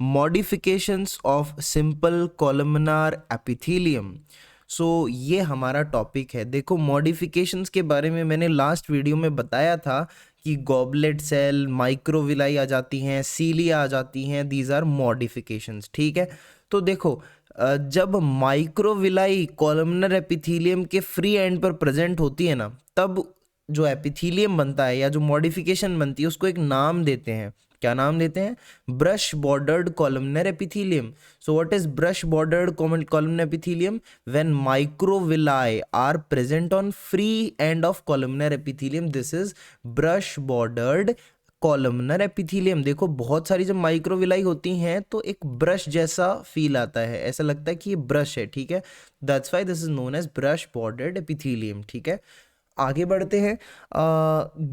Modifications of simple columnar epithelium. So ये हमारा topic है। देखो मॉडिफिकेशंस के बारे में मैंने लास्ट वीडियो में बताया था कि गॉबलेट सेल, माइक्रोविलाई आ जाती हैं, सीलिया आ जाती हैं, दीज आर मॉडिफिकेशंस। ठीक है, तो देखो जब माइक्रोविलाई कॉलमनर एपिथेलियम के फ्री एंड पर प्रेजेंट होती है ना, तब जो एपिथेलियम बनता है या जो मॉडिफिकेशन बनती है उसको एक नाम देते हैं। क्या नाम देते हैं? Brush bordered columnar epithelium. So what is brush bordered columnar epithelium? When microvilli are present on free end of columnar epithelium, this is brush bordered columnar epithelium. देखो बहुत सारी जब माइक्रोविलाई होती हैं तो एक ब्रश जैसा फील आता है, ऐसा लगता है कि ये ब्रश है। ठीक है, that's why this is known as brush bordered epithelium. ठीक है, आगे बढ़ते हैं।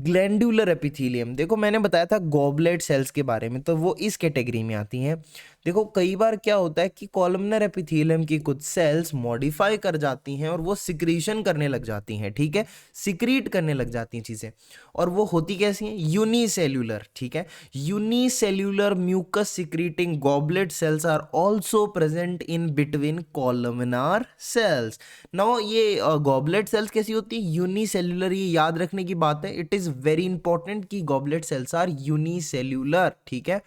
ग्लैंडुलर एपिथेलियम, देखो मैंने बताया था गॉबलेट सेल्स के बारे में, तो वो इस कैटेगरी में आती हैं। देखो कई बार क्या होता है कि कॉलमनर एपिथेलियम की कुछ सेल्स मॉडिफाई कर जाती हैं और वो सिक्रीशन करने लग जाती हैं। ठीक है, सिक्रीट करने लग जाती हैं चीज़ें, और वो होती कैसी हैं? यूनिसेल्यूलर। ठीक है, unicellular mucus secreting goblet cells are also present in between columnar cells. Now ये गॉबलेट सेल्स कैसी होती है? यूनिसेल्यूलर। ये याद रखने की बात है, इट इज़ वेरी इंपॉर्टेंट कि गॉबलेट सेल्स आर यूनिसेल्यूलर। ठीक है,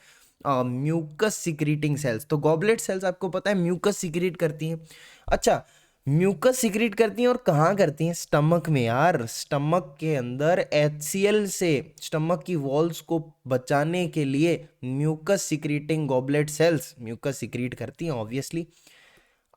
म्यूकस सिक्रीटिंग सेल्स। तो गॉबलेट सेल्स आपको पता है म्यूकस सिक्रीट करती हैं। अच्छा, म्यूकस सिक्रीट करती हैं और कहाँ करती हैं? स्टमक में यार। स्टमक के अंदर HCl से स्टमक की वॉल्स को बचाने के लिए mucus secreting goblet cells mucus secrete करती हैं ऑब्वियसली।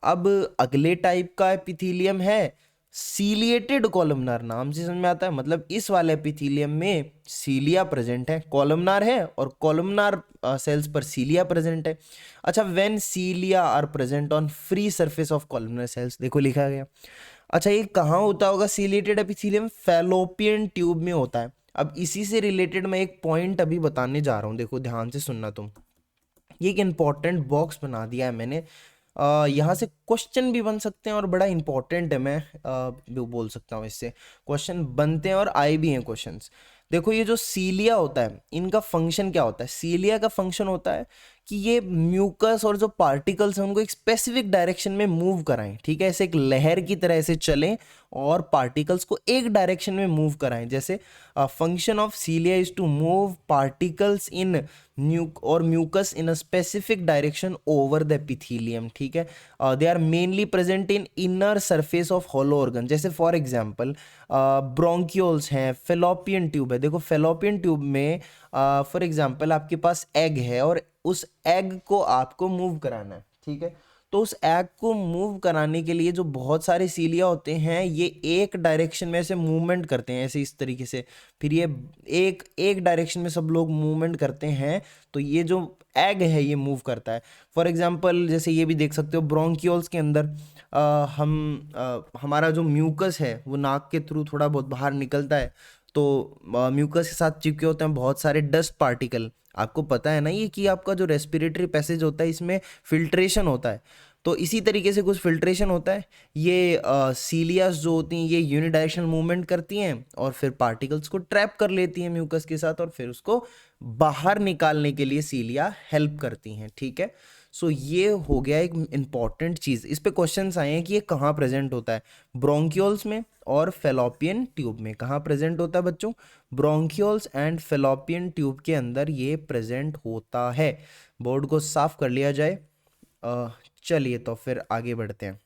अब अगले टाइप का एपिथेलियम है सीलिएटेड कॉलमनार। नाम से समझ में आता है, मतलब इस वाले एपिथेलियम में सीलिया प्रेजेंट है, कॉलमनार है और कॉलमनार सेल्स पर सीलिया प्रेजेंट है। अच्छा, when cilia are present on free surface of columnar cells, देखो लिखा गया। अच्छा, ये कहाँ होता होगा सीलिएटेड एपिथेलियम? फैलोपियन ट्यूब में होता है। अब इसी से रिलेटेड मैं एक पॉइंट अभी बताने जा रहा हूँ, देखो ध्यान से सुनना तुम। ये एक इंपॉर्टेंट बॉक्स बना दिया है मैंने, यहाँ से क्वेश्चन भी बन सकते हैं और बड़ा इंपॉर्टेंट है। मैं भी बोल सकता हूँ इससे क्वेश्चन बनते हैं और आए भी हैं क्वेश्चंस। देखो ये जो सीलिया होता है, इनका फंक्शन क्या होता है? सीलिया का फंक्शन होता है कि ये म्यूकस और जो पार्टिकल्स हैं उनको एक स्पेसिफिक डायरेक्शन में मूव कराएं। ठीक है, ऐसे एक लहर की तरह ऐसे चलें और पार्टिकल्स को एक डायरेक्शन में मूव कराएं। जैसे function of cilia is to move particles in mucus in a specific direction over the epithelium. ठीक है, they are mainly present in inner surface of hollow organ. जैसे फॉर एग्जांपल ब्रोंकियोल्स हैं, fallopian tube है। देखो fallopian tube में for example आपके पास egg है और उस एग को आपको मूव कराना है। ठीक है, तो उस एग को मूव कराने के लिए जो बहुत सारे सीलिया होते हैं ये एक डायरेक्शन में से मूवमेंट करते हैं, ऐसे इस तरीके से। फिर ये एक एक डायरेक्शन में सब लोग मूवमेंट करते हैं, तो ये जो एग है ये मूव करता है। फॉर एग्जांपल जैसे ये भी देख सकते हो ब्रोंकियोल्स के अंदर हमारा जो म्यूकस है वो नाक के थ्रू थोड़ा बहुत बाहर निकलता है, तो म्यूकस के साथ चिपके होते हैं बहुत सारे डस्ट पार्टिकल। आपको पता है ना ये कि आपका जो रेस्पिरेटरी पैसेज होता है इसमें फिल्ट्रेशन होता है, तो इसी तरीके से कुछ फिल्ट्रेशन होता है। ये सीलियास जो होती हैं ये यूनिडायरेक्शनल मूवमेंट करती हैं और फिर पार्टिकल्स को ट्रैप कर लेती हैं म्यूकस के साथ और फिर उसको बाहर निकालने के लिए सीलिया हेल्प करती हैं। ठीक है, सो ये हो गया एक इंपॉर्टेंट चीज़। इस पे क्वेश्चंस आए हैं कि ये कहाँ प्रेजेंट होता है? ब्रोंकियोल्स में और फेलोपियन ट्यूब में। कहाँ प्रेजेंट होता है बच्चों? ब्रोंकियोल्स एंड फेलोपियन ट्यूब के अंदर ये प्रेजेंट होता है। बोर्ड को साफ कर लिया जाए। चलिए तो फिर आगे बढ़ते हैं।